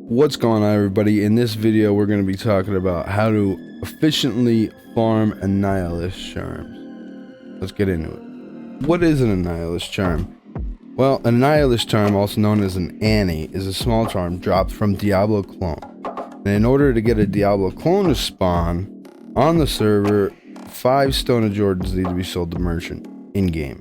What's going on, everybody? In this video we're going to be talking about how to efficiently farm Annihilus charms. Let's get into it. What is an Annihilus charm? Well, an Annihilus charm, also known as an Annie, is a small charm dropped from Diablo clone. And in order to get a Diablo clone to spawn on the server, 5 Stone of Jordans need to be sold to merchant in-game.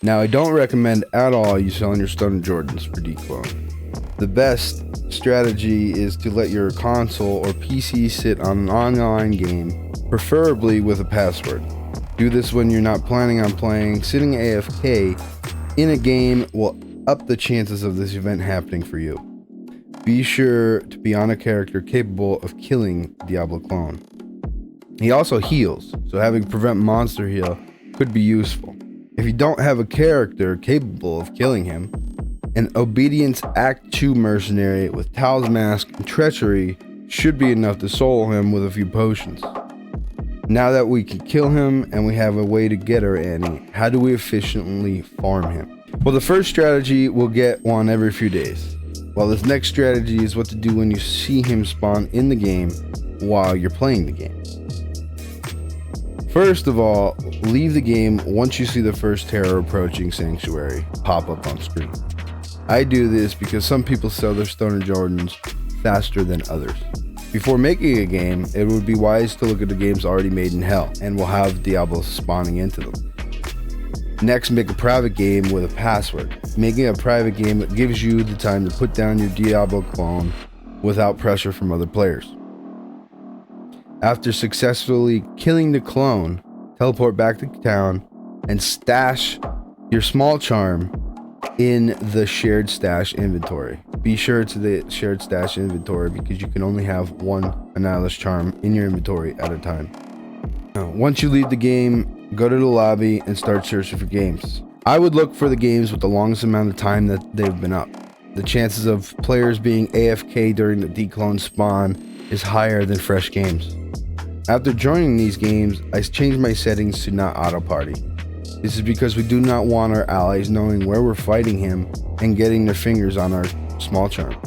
Now, I don't recommend at all you selling your Stone of Jordans for declone. The best strategy is to let your console or PC sit on an online game, preferably with a password. Do this when you're not planning on playing. Sitting AFK in a game will up the chances of this event happening for you. Be sure to be on a character capable of killing Diablo clone. He also heals, so having prevent monster heal could be useful. If you don't have a character capable of killing him, an Obedience Act 2 mercenary with Tal's Mask and Treachery should be enough to soul him with a few potions. Now that we can kill him and we have a way to get our Annie, how do we efficiently farm him? Well, the first strategy will get one every few days, while this next strategy is what to do when you see him spawn in the game while you're playing the game. First of all, leave the game once you see the first terror approaching sanctuary pop up on screen. I do this because some people sell their Stone of Jordans faster than others. Before making a game, it would be wise to look at the games already made in hell and will have Diablos spawning into them. Next, make a private game with a password. Making a private game gives you the time to put down your Diablo clone without pressure from other players. After successfully killing the clone, teleport back to town and stash your small charm in the shared stash inventory. Be sure it's the shared stash inventory because you can only have one Annihilus charm in your inventory at a time. Now, once you leave the game, go to the lobby and start searching for games. I would look for the games with the longest amount of time that they've been up. The chances of players being AFK during the declone spawn is higher than fresh games. After joining these games, I changed my settings to not auto party. This is because we do not want our allies knowing where we're fighting him and getting their fingers on our small charm.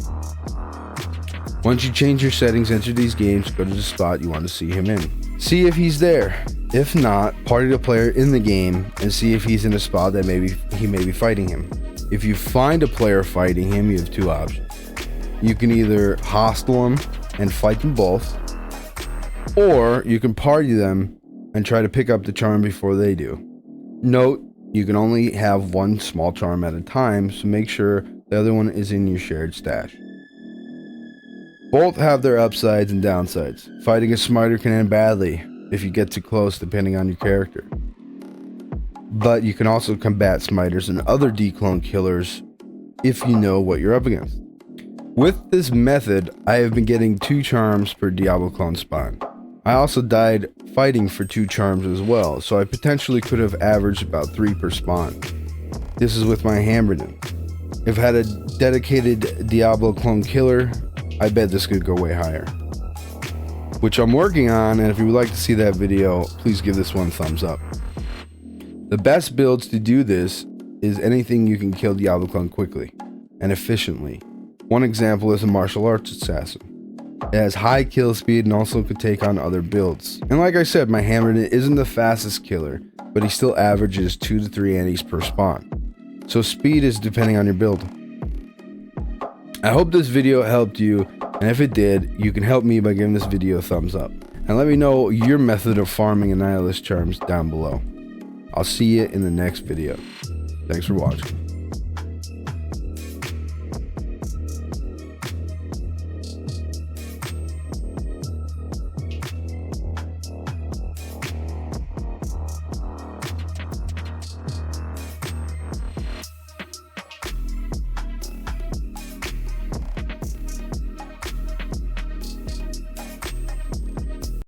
Once you change your settings, enter these games, go to the spot you want to see him in. See if he's there. If not, party the player in the game and see if he's in a spot that he may be fighting him. If you find a player fighting him, you have 2 options. You can either hostile him and fight them both, or you can party them and try to pick up the charm before they do. Note, you can only have one small charm at a time, so make sure the other one is in your shared stash. Both have their upsides and downsides. Fighting a smiter can end badly if you get too close, depending on your character. But you can also combat smiters and other declone killers if you know what you're up against. With this method, I have been getting 2 charms per Diablo clone spawn. I also died fighting for 2 charms as well, so I potentially could have averaged about 3 per spawn. This is with my Hammerden. If I had a dedicated Diablo clone killer, I bet this could go way higher. Which I'm working on, and if you would like to see that video, please give this one a thumbs up. The best builds to do this is anything you can kill Diablo clone quickly and efficiently. One example is a martial arts assassin. It has high kill speed and also could take on other builds. And like I said, my Hammerden isn't the fastest killer, but he still averages 2 to 3 annies per spawn. So speed is depending on your build. I hope this video helped you, and if it did, you can help me by giving this video a thumbs up. And let me know your method of farming Annihilus charms down below. I'll see you in the next video. Thanks for watching.